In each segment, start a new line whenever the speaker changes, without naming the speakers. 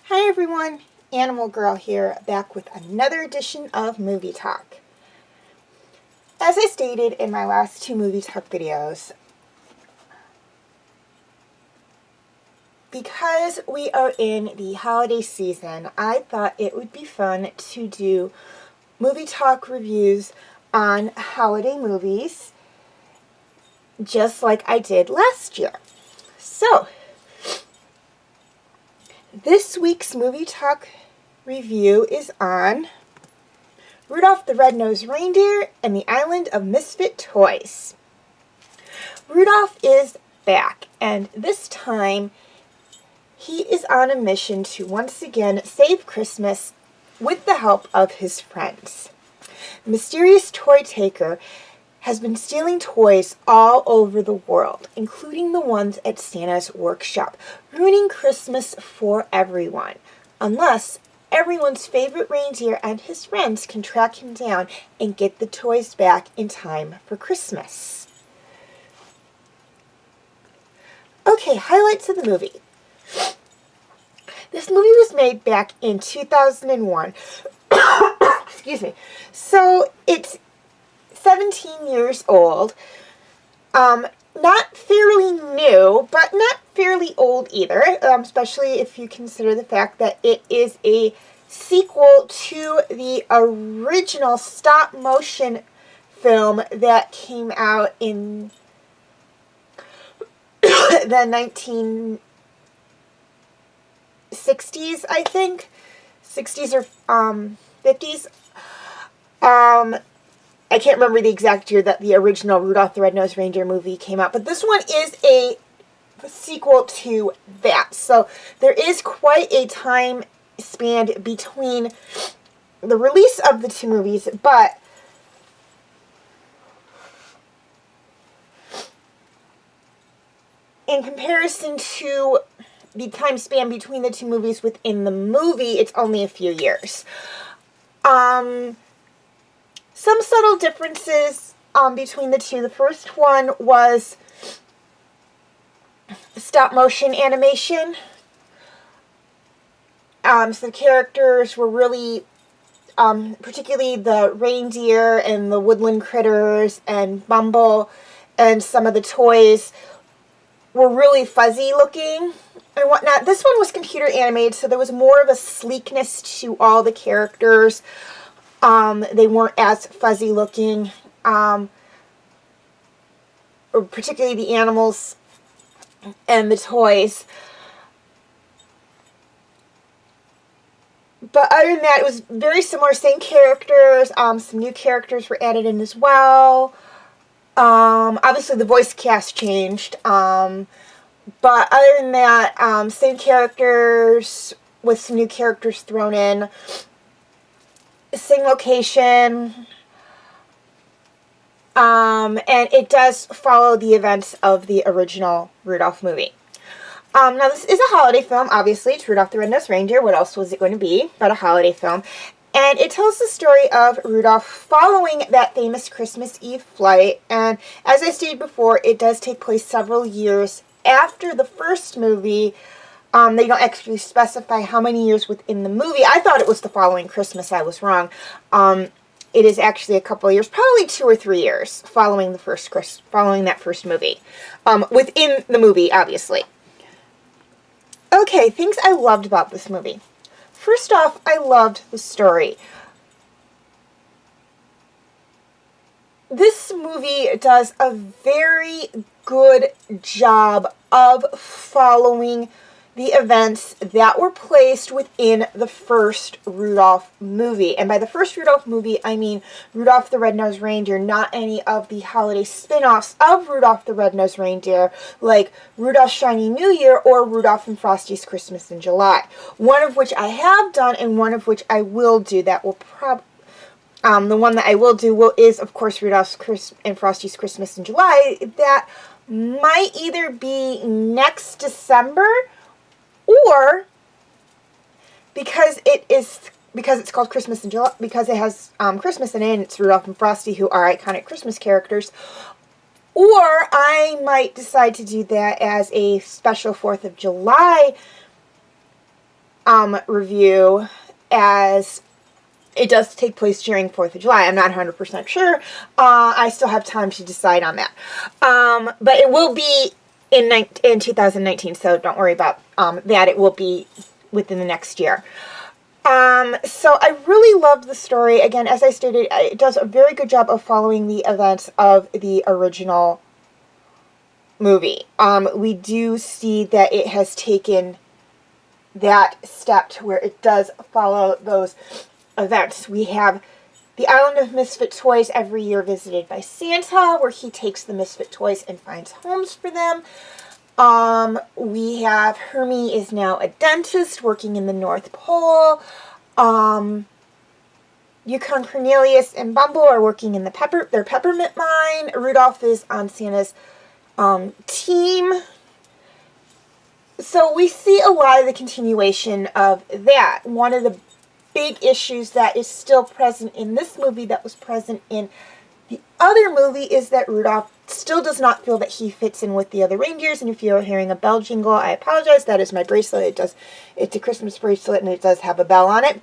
Hi everyone, Animal Girl here, back with another edition of Movie Talk. As I stated in my last two Movie Talk videos, because we are in the holiday season, I thought it would be fun to do Movie Talk reviews on holiday movies, just like I did last year. So, this week's Movie Talk review is on Rudolph the Red-Nosed Reindeer and the Island of Misfit Toys. Rudolph is back, and this time he is on a mission to once again save Christmas with the help of his friends. The mysterious toy taker has been stealing toys all over the world, including the ones at Santa's workshop, ruining Christmas for everyone, unless everyone's favorite reindeer and his friends can track him down and get the toys back in time for Christmas. Okay, highlights of the movie. This movie was made back in 2001. Excuse me. So it's 17 years old. Not fairly new, but not fairly old either, especially if you consider the fact that it is a sequel to the original stop-motion film that came out in the 1960s, I think. 60s or 50s. I can't remember the exact year that the original Rudolph the Red-Nosed Reindeer movie came out, but this one is a sequel to that. So there is quite a time span between the release of the two movies, but in comparison to the time span between the two movies within the movie, it's only a few years. Some subtle differences between the two. The first one was stop-motion animation. So the characters were really, particularly the reindeer and the woodland critters and Bumble and some of the toys were really fuzzy looking and whatnot. This one was computer animated, so there was more of a sleekness to all the characters. They weren't as fuzzy looking, or particularly the animals and the toys. But other than that, it was very similar, same characters. Some new characters were added in as well. Obviously the voice cast changed, but other than that, same characters with some new characters thrown in. Same location, and it does follow the events of the original Rudolph movie. Now this is a holiday film, obviously. It's Rudolph the Red-Nosed Reindeer. What else was it going to be but a holiday film? And it tells the story of Rudolph following that famous Christmas Eve flight, and as I stated before, it does take place several years after the first movie. They don't actually specify how many years within the movie. I thought it was the following Christmas. I was wrong. It is actually a couple of years, probably 2 or 3 years following that first movie. Within the movie, obviously. Okay, things I loved about this movie. First off, I loved the story. This movie does a very good job of following the events that were placed within the first Rudolph movie. And by the first Rudolph movie, I mean Rudolph the Red-Nosed Reindeer, not any of the holiday spin-offs of Rudolph the Red-Nosed Reindeer, like Rudolph's Shiny New Year or Rudolph and Frosty's Christmas in July. One of which I have done and one of which I will do that will the one that I will do is, of course, Rudolph's and Frosty's Christmas in July. That might either be next December, or because it's called Christmas in July, because it has Christmas in it, and it's Rudolph and Frosty, who are iconic Christmas characters. Or I might decide to do that as a special 4th of July review, as it does take place during 4th of July. I'm not 100% sure. I still have time to decide on that. But it will be in 2019, so don't worry about that. It will be within the next year. So I really loved the story. Again, as I stated, it does a very good job of following the events of the original movie. We do see that it has taken that step to where it does follow those events. We have the Island of Misfit Toys every year visited by Santa, where he takes the Misfit Toys and finds homes for them. We have Hermie is now a dentist working in the North Pole. Yukon Cornelius and Bumble are working in their peppermint mine. Rudolph is on Santa's team. So we see a lot of the continuation of that. One of the big issues that is still present in this movie that was present in the other movie is that Rudolph still does not feel that he fits in with the other reindeers. And if you're hearing a bell jingle, I apologize. That is my bracelet. It's a Christmas bracelet, and it does have a bell on it.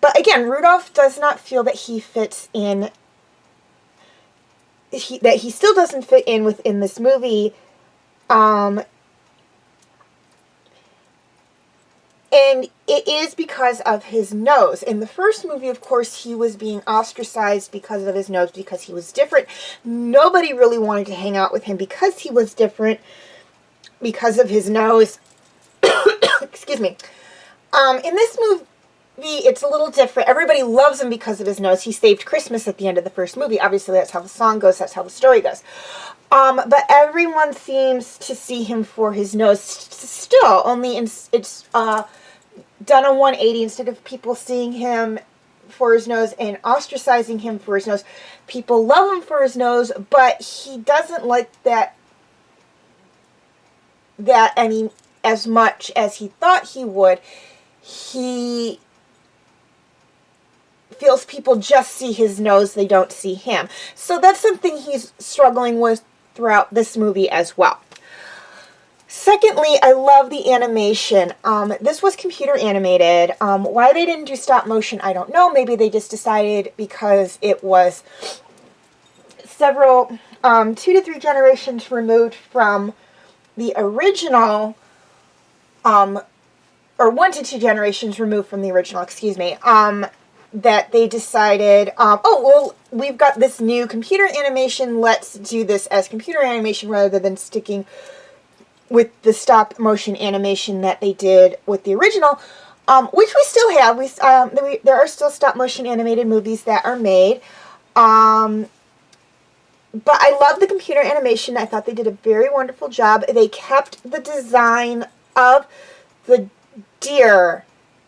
But again, Rudolph does not feel that he fits in. That he still doesn't fit in within this movie. And it is because of his nose. In the first movie, of course, he was being ostracized because of his nose, because he was different. Nobody really wanted to hang out with him because he was different, because of his nose. Excuse me. In this movie, it's a little different. Everybody loves him because of his nose. He saved Christmas at the end of the first movie. Obviously, that's how the song goes. That's how the story goes. But everyone seems to see him for his nose still. Only it's done a 180. Instead of people seeing him for his nose and ostracizing him for his nose, people love him for his nose, but he doesn't like that any as much as he thought he would. He feels people just see his nose, they don't see him. So that's something he's struggling with throughout this movie as well. Secondly, I love the animation. This was computer animated. Why they didn't do stop motion, I don't know. Maybe they just decided because it was several, 2 to 3 generations removed from the original, or 1 to 2 generations removed from the original, excuse me, that they decided, oh, well, we've got this new computer animation, let's do this as computer animation rather than sticking with the stop motion animation that they did with the original, which we still have. There are still stop motion animated movies that are made, but I love the computer animation. I thought they did a very wonderful job. They kept the design of the deer,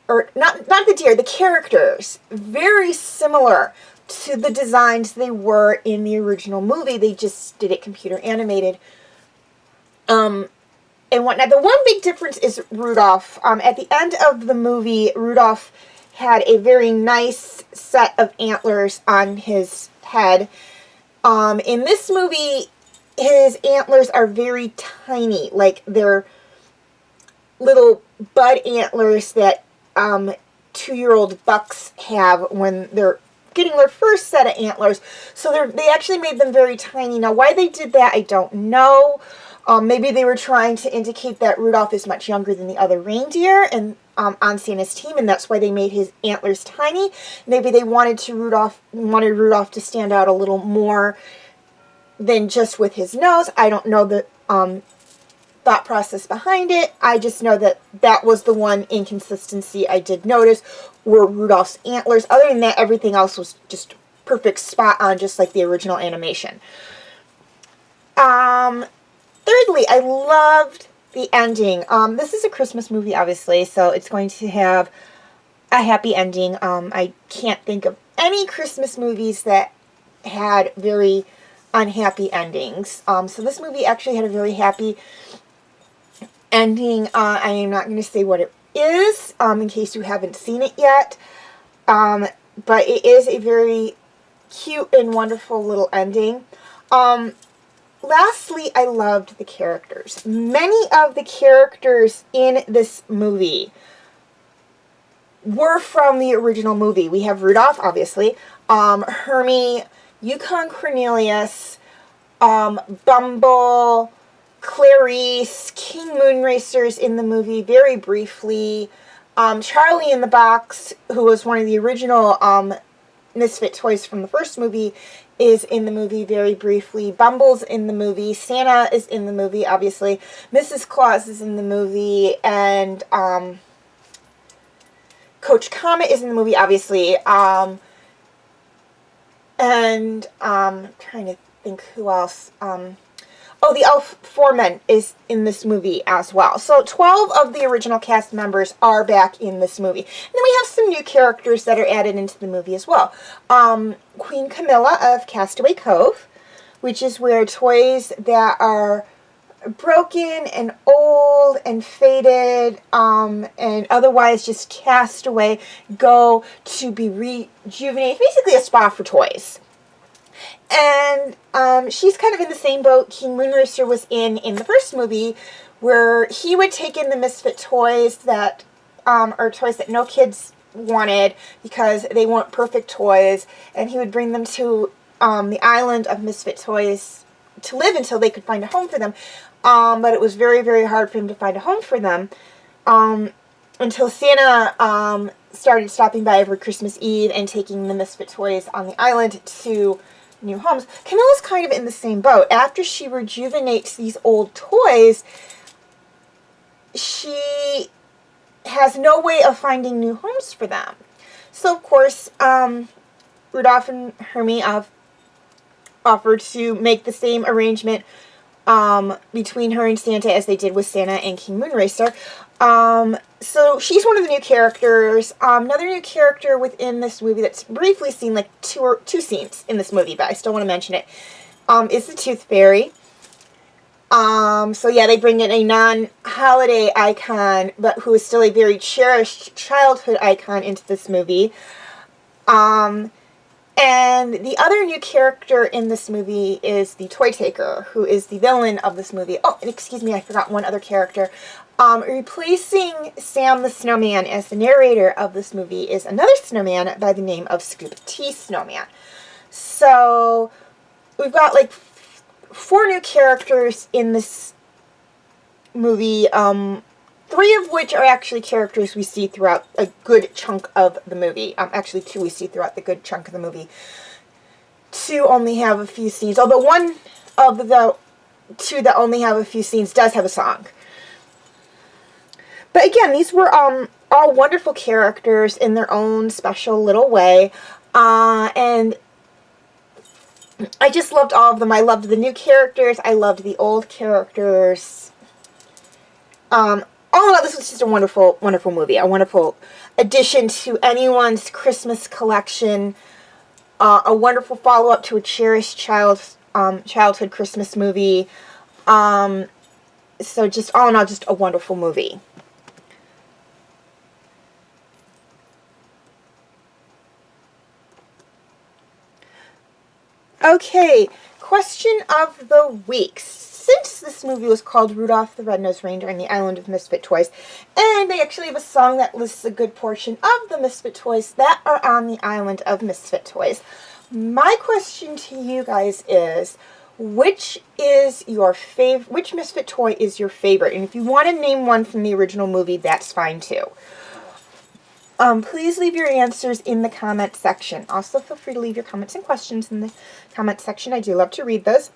or not the deer, the characters, very similar to the designs they were in the original movie. They just did it computer animated. And whatnot. The one big difference is Rudolph. At the end of the movie, Rudolph had a very nice set of antlers on his head. In this movie, his antlers are very tiny. Like, they're little bud antlers that 2-year-old bucks have when they're getting their first set of antlers. So they actually made them very tiny. Now, why they did that, I don't know. Maybe they were trying to indicate that Rudolph is much younger than the other reindeer and on Santa's team, and that's why they made his antlers tiny. Maybe they wanted Rudolph to stand out a little more than just with his nose. I don't know the thought process behind it. I just know that that was the one inconsistency I did notice, were Rudolph's antlers. Other than that, everything else was just perfect, spot on, just like the original animation. Thirdly, I loved the ending. This is a Christmas movie, obviously, so it's going to have a happy ending. I can't think of any Christmas movies that had very unhappy endings. So this movie actually had a very happy ending. I am not going to say what it is, in case you haven't seen it yet. But it is a very cute and wonderful little ending. lastly, I loved the characters. Many of the characters in this movie were from the original movie. We have Rudolph, obviously, Hermie, Yukon Cornelius, Bumble, Clarice, King Moonracer's in the movie very briefly. Charlie in the Box, who was one of the original Misfit toys from the first movie, is in the movie very briefly. Bumble's in the movie. Santa is in the movie, obviously. Mrs. Claus is in the movie. And Coach Comet is in the movie, obviously. And I'm trying to think who else. Oh, the Elf Foreman is in this movie as well. So 12 of the original cast members are back in this movie. And then we have some new characters that are added into the movie as well. Queen Camilla of Castaway Cove, which is where toys that are broken and old and faded and otherwise just cast away go to be rejuvenated. Basically a spa for toys. And she's kind of in the same boat King Moonracer was in the first movie, where he would take in the Misfit toys that are toys that no kids wanted because they weren't perfect toys, and he would bring them to the island of Misfit toys to live until they could find a home for them. But it was very, very hard for him to find a home for them until Santa started stopping by every Christmas Eve and taking the Misfit toys on the island to new homes. Camilla's kind of in the same boat. After she rejuvenates these old toys, she has no way of finding new homes for them. So, of course, Rudolph and Hermie have offered to make the same arrangement between her and Santa as they did with Santa and King Moonracer. So she's one of the new characters. Another new character within this movie that's briefly seen, like two scenes in this movie, but I still want to mention it, is the Tooth Fairy. So yeah, they bring in a non-holiday icon, but who is still a very cherished childhood icon into this movie. And the other new character in this movie is the Toy Taker, who is the villain of this movie. Oh, and excuse me, I forgot one other character. Replacing Sam the Snowman as the narrator of this movie is another snowman by the name of Scoop T Snowman. So we've got like 4 new characters in this movie, 3 of which are actually characters we see throughout a good chunk of the movie. Actually 2 we see throughout the good chunk of the movie. 2 only have a few scenes, although one of the 2 that only have a few scenes does have a song. But again, these were all wonderful characters in their own special little way. And I just loved all of them. I loved the new characters. I loved the old characters. All in all, this was just a wonderful, wonderful movie. A wonderful addition to anyone's Christmas collection. A wonderful follow-up to a cherished childhood Christmas movie. So just all in all, just a wonderful movie. Okay, question of the week. Since this movie was called Rudolph the Red-Nosed Reindeer and the Island of Misfit Toys, and they actually have a song that lists a good portion of the Misfit toys that are on the Island of Misfit Toys, my question to you guys is, which Misfit toy is your favorite? And if you want to name one from the original movie, that's fine too. Please leave your answers in the comment section. Also, feel free to leave your comments and questions in the comment section. I do love to read those.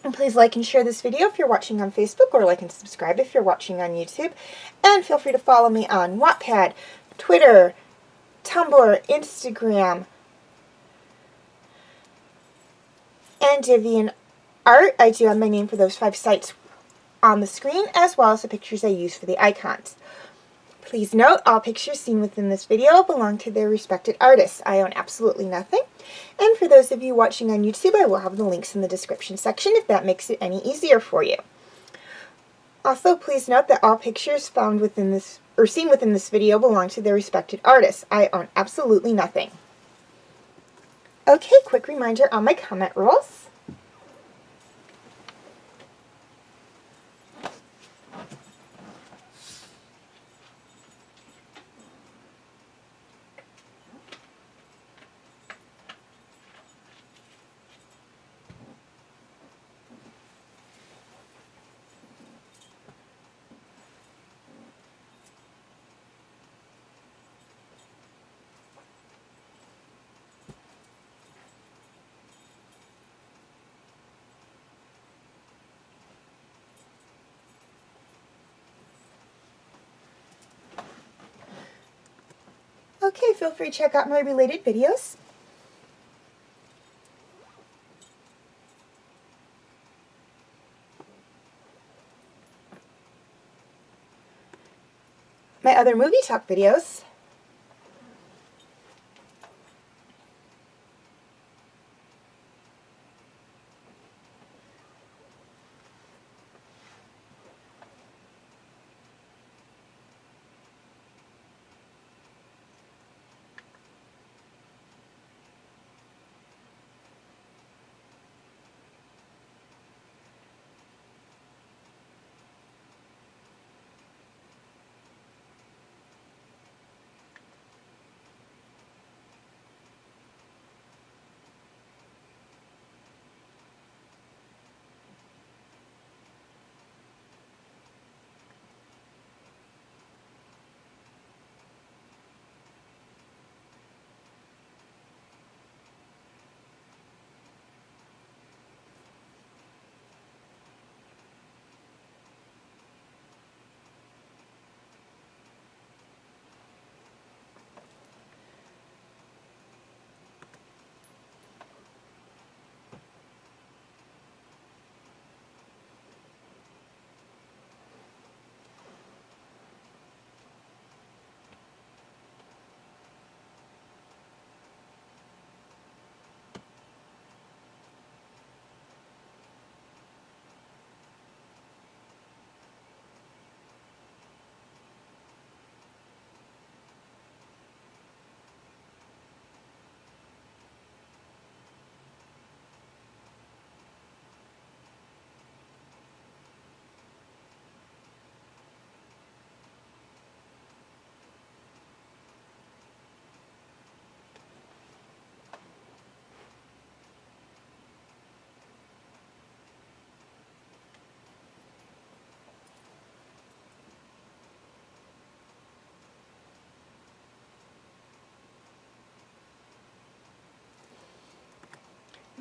And please like and share this video if you're watching on Facebook, or like and subscribe if you're watching on YouTube. And feel free to follow me on Wattpad, Twitter, Tumblr, Instagram, and DeviantArt. I do have my name for those 5 sites on the screen, as well as the pictures I use for the icons. Please note, all pictures seen within this video belong to their respected artists. I own absolutely nothing. And for those of you watching on YouTube, I will have the links in the description section if that makes it any easier for you. Also, please note that all pictures found within this, or seen within this video, belong to their respected artists. I own absolutely nothing. Okay, quick reminder on my comment rules. feel free to check out my related videos. My other movie talk videos.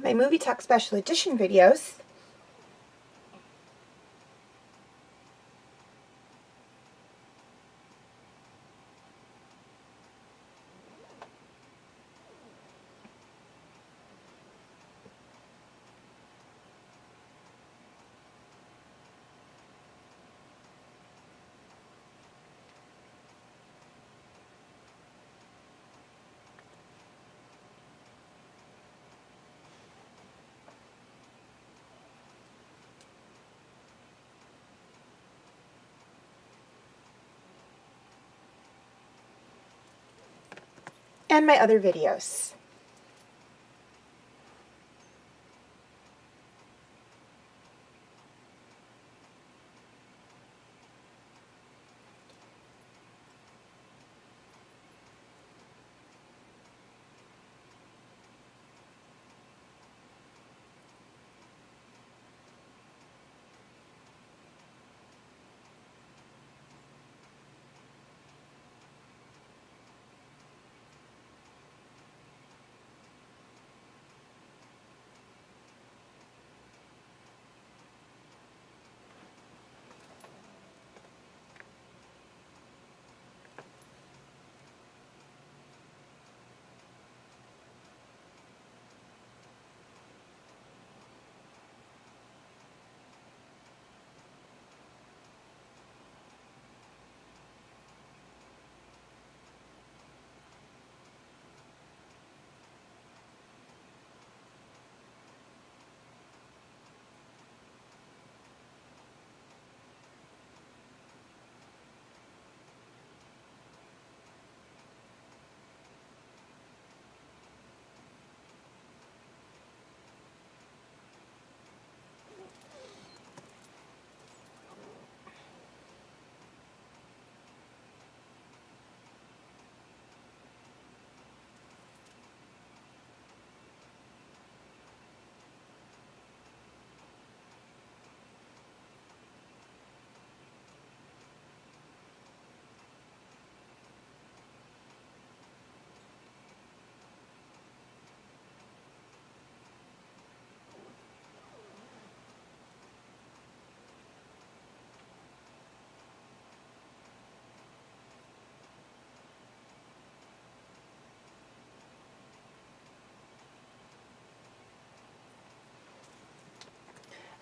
My movie talk special edition videos. And my other videos.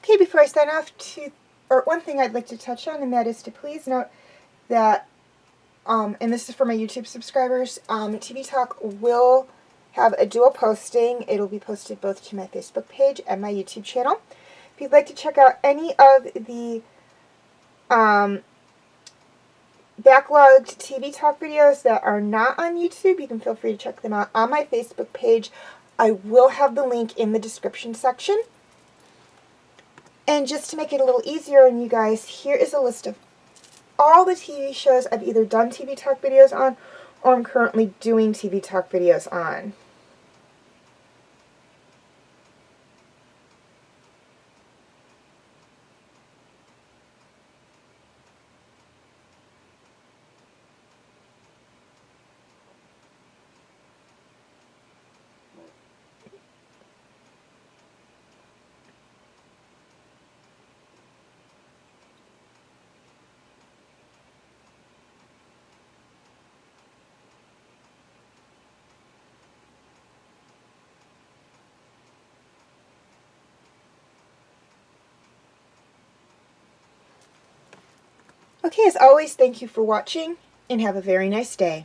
Okay, before I sign off, one thing I'd like to touch on, and that is to please note that, and this is for my YouTube subscribers, TV Talk will have a dual posting. It'll be posted both to my Facebook page and my YouTube channel. If you'd like to check out any of the backlogged TV Talk videos that are not on YouTube, you can feel free to check them out on my Facebook page. I will have the link in the description section. And just to make it a little easier on you guys, here is a list of all the TV shows I've either done TV Talk videos on or I'm currently doing TV Talk videos on. Okay, as always, thank you for watching, and have a very nice day.